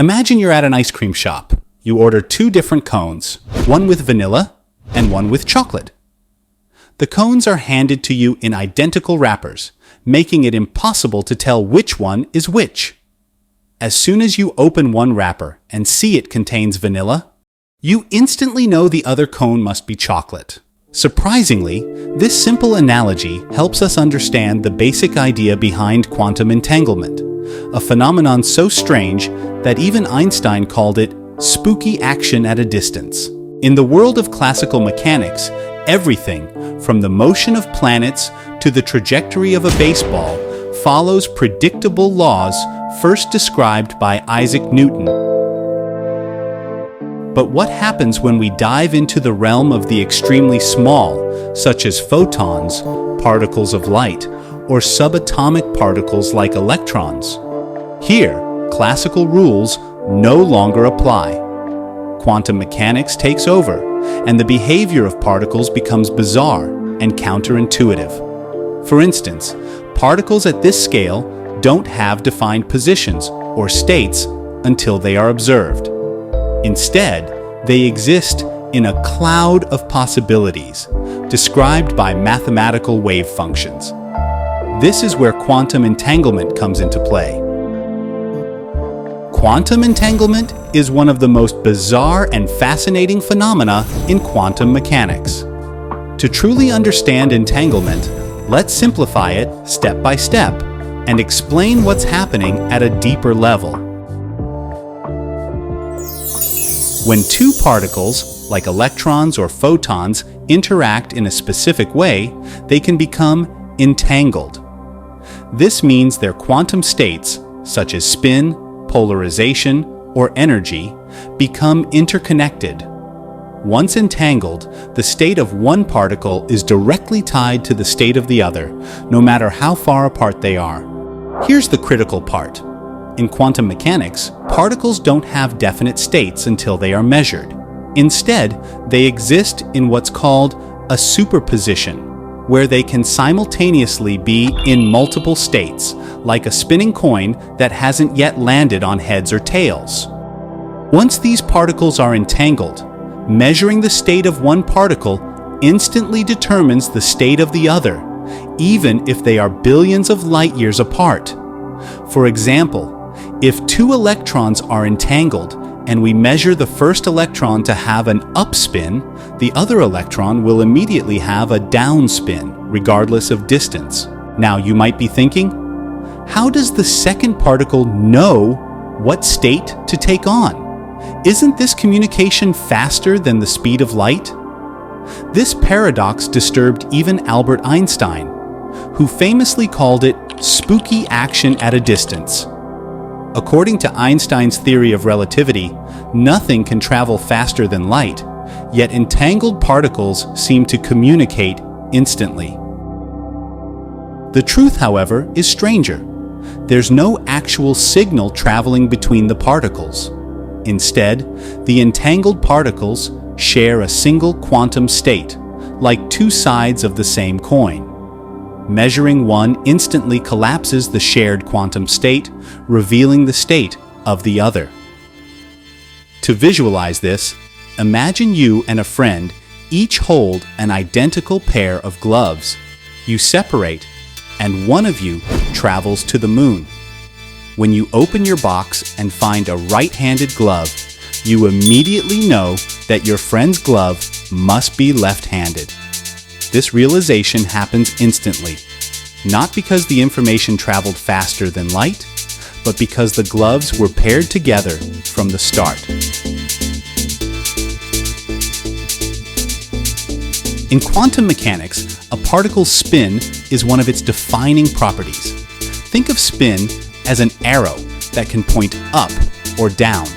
Imagine you're at an ice cream shop. You order 2 different cones, one with vanilla and one with chocolate. The cones are handed to you in identical wrappers, making it impossible to tell which one is which. As soon as you open one wrapper and see it contains vanilla, you instantly know the other cone must be chocolate. Surprisingly, this simple analogy helps us understand the basic idea behind quantum entanglement, a phenomenon so strange that even Einstein called it spooky action at a distance. In the world of classical mechanics, everything, from the motion of planets to the trajectory of a baseball, follows predictable laws first described by Isaac Newton. But what happens when we dive into the realm of the extremely small, such as photons, particles of light, or subatomic particles like electrons? Here, classical rules no longer apply. Quantum mechanics takes over, and the behavior of particles becomes bizarre and counterintuitive. For instance, particles at this scale don't have defined positions or states until they are observed. Instead, they exist in a cloud of possibilities, described by mathematical wave functions. This is where quantum entanglement comes into play. Quantum entanglement is one of the most bizarre and fascinating phenomena in quantum mechanics. To truly understand entanglement, let's simplify it step by step and explain what's happening at a deeper level. When 2 particles, like electrons or photons, interact in a specific way, they can become entangled. This means their quantum states, such as spin, polarization, or energy, become interconnected. Once entangled, the state of one particle is directly tied to the state of the other, no matter how far apart they are. Here's the critical part. In quantum mechanics, particles don't have definite states until they are measured. Instead, they exist in what's called a superposition, where they can simultaneously be in multiple states, like a spinning coin that hasn't yet landed on heads or tails. Once these particles are entangled, measuring the state of one particle instantly determines the state of the other, even if they are billions of light years apart. For example, if 2 electrons are entangled and we measure the first electron to have an upspin, the other electron will immediately have a downspin, regardless of distance. Now you might be thinking, how does the second particle know what state to take on? Isn't this communication faster than the speed of light? This paradox disturbed even Albert Einstein, who famously called it spooky action at a distance. According to Einstein's theory of relativity, nothing can travel faster than light, yet entangled particles seem to communicate instantly. The truth, however, is stranger. There's no actual signal traveling between the particles. Instead, the entangled particles share a single quantum state, like 2 sides of the same coin. Measuring one instantly collapses the shared quantum state, revealing the state of the other. To visualize this, imagine you and a friend each hold an identical pair of gloves. You separate, and one of you travels to the moon. When you open your box and find a right-handed glove, you immediately know that your friend's glove must be left-handed. This realization happens instantly, not because the information traveled faster than light, but because the gloves were paired together from the start. In quantum mechanics, a particle's spin is one of its defining properties. Think of spin as an arrow that can point up or down.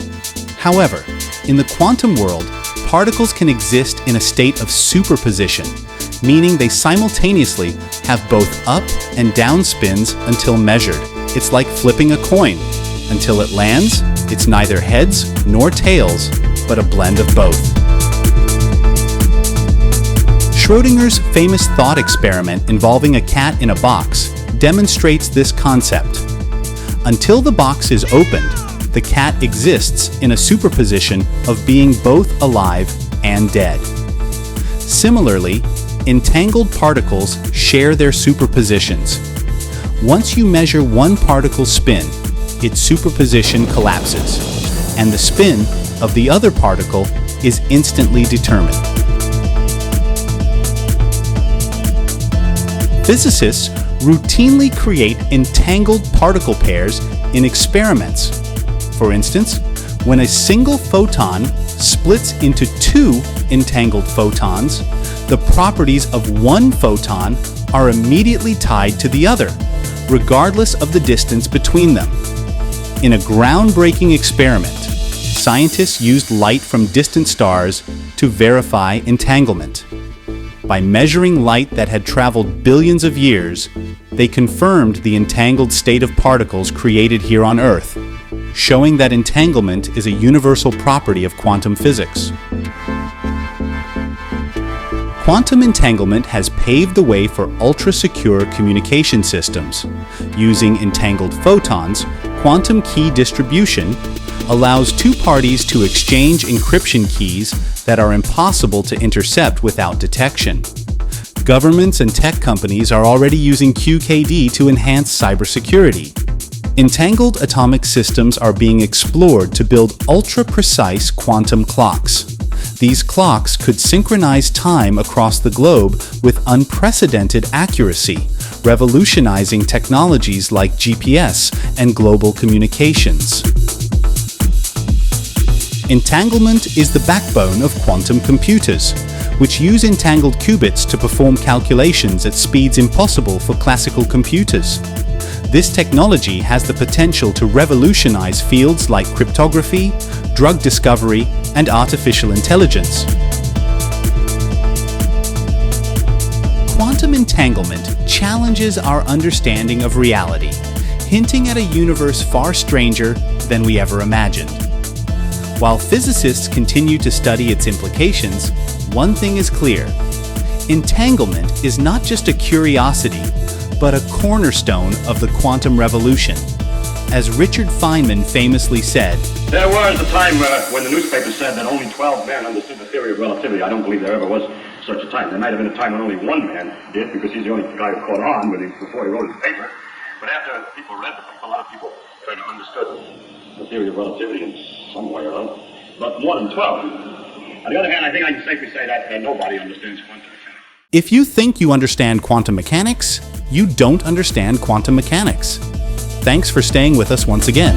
However, in the quantum world, particles can exist in a state of superposition, meaning they simultaneously have both up and down spins until measured. It's like flipping a coin. Until it lands, it's neither heads nor tails, but a blend of both. Schrodinger's famous thought experiment involving a cat in a box demonstrates this concept. Until the box is opened, the cat exists in a superposition of being both alive and dead. Similarly, entangled particles share their superpositions. Once you measure one particle's spin, its superposition collapses, and the spin of the other particle is instantly determined. Physicists routinely create entangled particle pairs in experiments. For instance, when a single photon splits into two entangled photons, the properties of one photon are immediately tied to the other, regardless of the distance between them. In a groundbreaking experiment, scientists used light from distant stars to verify entanglement. By measuring light that had traveled billions of years, they confirmed the entangled state of particles created here on Earth, showing that entanglement is a universal property of quantum physics. Quantum entanglement has paved the way for ultra-secure communication systems. Using entangled photons, quantum key distribution allows two parties to exchange encryption keys that are impossible to intercept without detection. Governments and tech companies are already using QKD to enhance cybersecurity. Entangled atomic systems are being explored to build ultra-precise quantum clocks. These clocks could synchronize time across the globe with unprecedented accuracy, revolutionizing technologies like GPS and global communications. Entanglement is the backbone of quantum computers, which use entangled qubits to perform calculations at speeds impossible for classical computers. This technology has the potential to revolutionize fields like cryptography, drug discovery, and artificial intelligence. Quantum entanglement challenges our understanding of reality, hinting at a universe far stranger than we ever imagined. While physicists continue to study its implications, one thing is clear: entanglement is not just a curiosity, but a cornerstone of the quantum revolution. As Richard Feynman famously said, "There was a time when the newspaper said that only 12 men understood the theory of relativity. I don't believe there ever was such a time. There might have been a time when only one man did, because he's the only guy who caught on before he wrote his paper. But after people read the paper, a lot of people kind of understood the theory of relativity in some way or other. But more than 12. On the other hand, I think I can safely say that nobody understands quantum mechanics." if you think you understand quantum mechanics, you don't understand quantum mechanics. Thanks for staying with us once again.